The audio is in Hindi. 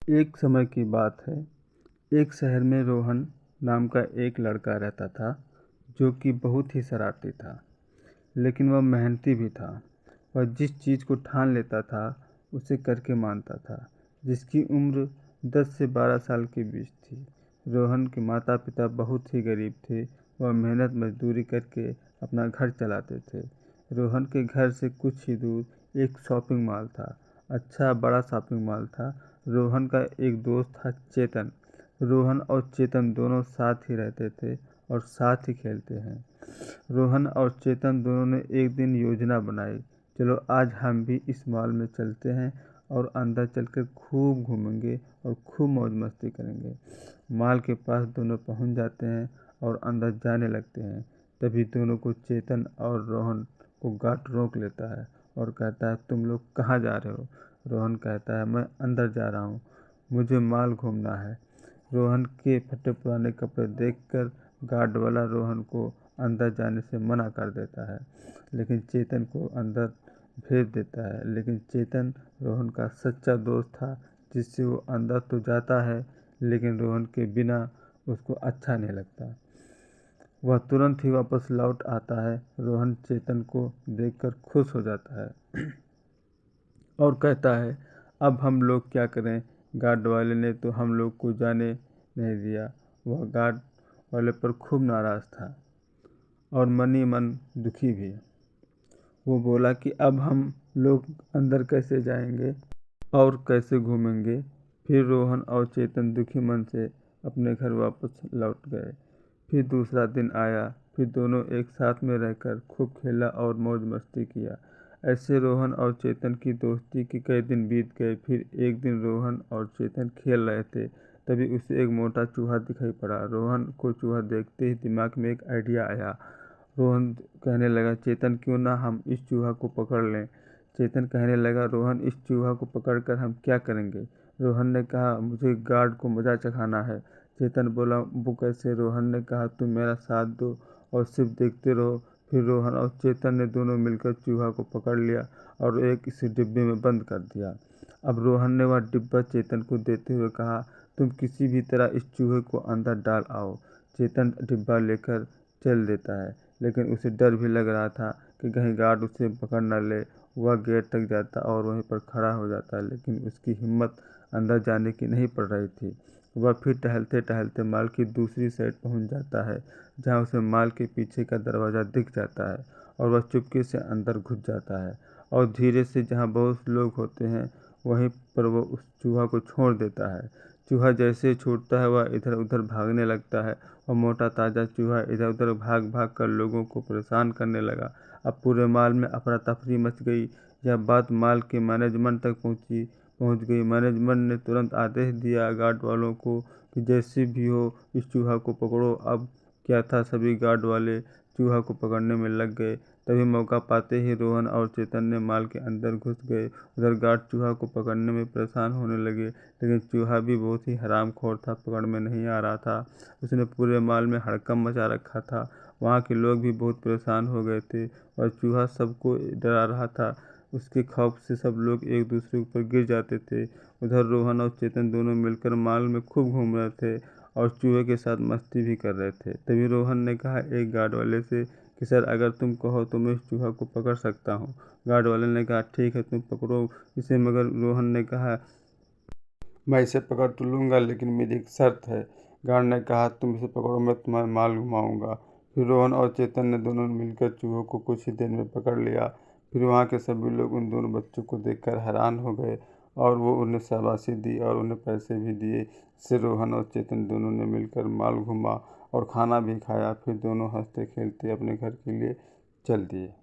एक समय की बात है। एक शहर में रोहन नाम का एक लड़का रहता था, जो कि बहुत ही शरारती था। लेकिन वह मेहनती भी था। वह जिस चीज़ को ठान लेता था उसे करके मानता था। जिसकी उम्र 10 से 12 साल के बीच थी। रोहन के माता पिता बहुत ही गरीब थे। वह मेहनत मजदूरी करके अपना घर चलाते थे। रोहन के घर से कुछ ही दूर एक शॉपिंग मॉल था। अच्छा बड़ा शॉपिंग मॉल था। रोहन का एक दोस्त था, चेतन। रोहन और चेतन दोनों साथ ही रहते थे और साथ ही खेलते हैं। रोहन और चेतन दोनों ने एक दिन योजना बनाई, चलो आज हम भी इस मॉल में चलते हैं और अंदर चलकर खूब घूमेंगे और खूब मौज मस्ती करेंगे। मॉल के पास दोनों पहुंच जाते हैं और अंदर जाने लगते हैं। तभी दोनों को चेतन और रोहन को गार्ड रोक लेता है और कहता है, तुम लोग कहाँ जा रहे हो? रोहन कहता है, मैं अंदर जा रहा हूँ, मुझे मॉल घूमना है। रोहन के फटे पुराने कपड़े देखकर गार्ड वाला रोहन को अंदर जाने से मना कर देता है, लेकिन चेतन को अंदर भेज देता है। लेकिन चेतन रोहन का सच्चा दोस्त था, जिससे वो अंदर तो जाता है लेकिन रोहन के बिना उसको अच्छा नहीं लगता। वह तुरंत ही वापस लौट आता है। रोहन चेतन को देखकर खुश हो जाता है और कहता है, अब हम लोग क्या करें? गार्ड वाले ने तो हम लोग को जाने नहीं दिया। वह गार्ड वाले पर खूब नाराज था और मन ही मन दुखी भी। वो बोला कि अब हम लोग अंदर कैसे जाएंगे और कैसे घूमेंगे? फिर रोहन और चेतन दुखी मन से अपने घर वापस लौट गए। फिर दूसरा दिन आया। फिर दोनों एक साथ में रहकर खूब खेला और मौज मस्ती किया। ऐसे रोहन और चेतन की दोस्ती के कई दिन बीत गए। फिर एक दिन रोहन और चेतन खेल रहे थे, तभी उसे एक मोटा चूहा दिखाई पड़ा। रोहन को चूहा देखते ही दिमाग में एक आइडिया आया। रोहन कहने लगा, चेतन क्यों ना हम इस चूहा को पकड़ लें? चेतन कहने लगा, रोहन इस चूहा को पकड़कर हम क्या करेंगे? रोहन ने कहा, मुझे गार्ड को मजा चखाना है। चेतन बोला, वो कैसे? रोहन ने कहा, तुम मेरा साथ दो और सिर्फ देखते रहो। फिर रोहन और चेतन ने दोनों मिलकर चूहा को पकड़ लिया और एक इस डिब्बे में बंद कर दिया। अब रोहन ने वह डिब्बा चेतन को देते हुए कहा, तुम किसी भी तरह इस चूहे को अंदर डाल आओ। चेतन डिब्बा लेकर चल देता है, लेकिन उसे डर भी लग रहा था कि कहीं गार्ड उसे पकड़ न ले। वह गेट तक जाता और वहीं पर खड़ा हो जाता, लेकिन उसकी हिम्मत अंदर जाने की नहीं पड़ रही थी। वह फिर टहलते टहलते माल की दूसरी साइड पहुंच जाता है, जहां उसे माल के पीछे का दरवाज़ा दिख जाता है और वह चुपके से अंदर घुस जाता है और धीरे से जहां बहुत लोग होते हैं वहीं पर वो उस चूहा को छोड़ देता है। चूहा जैसे ही छूटता है वह इधर उधर भागने लगता है और मोटा ताज़ा चूहा इधर उधर भाग भाग कर लोगों को परेशान करने लगा। अब पूरे माल में अफरा तफरी मच गई। यह बात माल के मैनेजमेंट तक पहुंच गई। मैनेजमेंट ने तुरंत आदेश दिया गार्ड वालों को कि जैसे भी हो इस चूहा को पकड़ो। अब क्या था, सभी गार्ड वाले चूहा को पकड़ने में लग गए। तभी मौका पाते ही रोहन और चेतन ने माल के अंदर घुस गए। उधर गार्ड चूहा को पकड़ने में परेशान होने लगे, लेकिन चूहा भी बहुत ही हरामखोर था, पकड़ में नहीं आ रहा था। उसने पूरे माल में हड़कंप मचा रखा था। वहाँ के लोग भी बहुत परेशान हो गए थे और चूहा सबको डरा रहा था। उसके खौफ से सब लोग एक दूसरे के ऊपर गिर जाते थे। उधर रोहन और चेतन दोनों मिलकर माल में खूब घूम रहे थे और चूहे के साथ मस्ती भी कर रहे थे। तभी रोहन ने कहा एक गार्ड वाले से कि सर, अगर तुम कहो तो मैं इस चूहा को पकड़ सकता हूँ। गार्ड वाले ने कहा, ठीक है, तुम पकड़ो इसे। मगर रोहन ने कहा, मैं इसे पकड़ तो लूँगा, लेकिन मेरी एक शर्त है। गार्ड ने कहा, तुम इसे पकड़ो, मैं तुम्हारा माल घुमाऊंगा। फिर रोहन और चेतन ने दोनों मिलकर चूहों को कुछ ही देर में पकड़ लिया। फिर वहाँ के सभी लोग उन दोनों बच्चों को देखकर हैरान हो गए और वो उन्हें शाबाशी दी और उन्हें पैसे भी दिए। इससे रोहन और चेतन दोनों ने मिलकर माल घुमा और खाना भी खाया। फिर दोनों हंसते खेलते अपने घर के लिए चल दिए।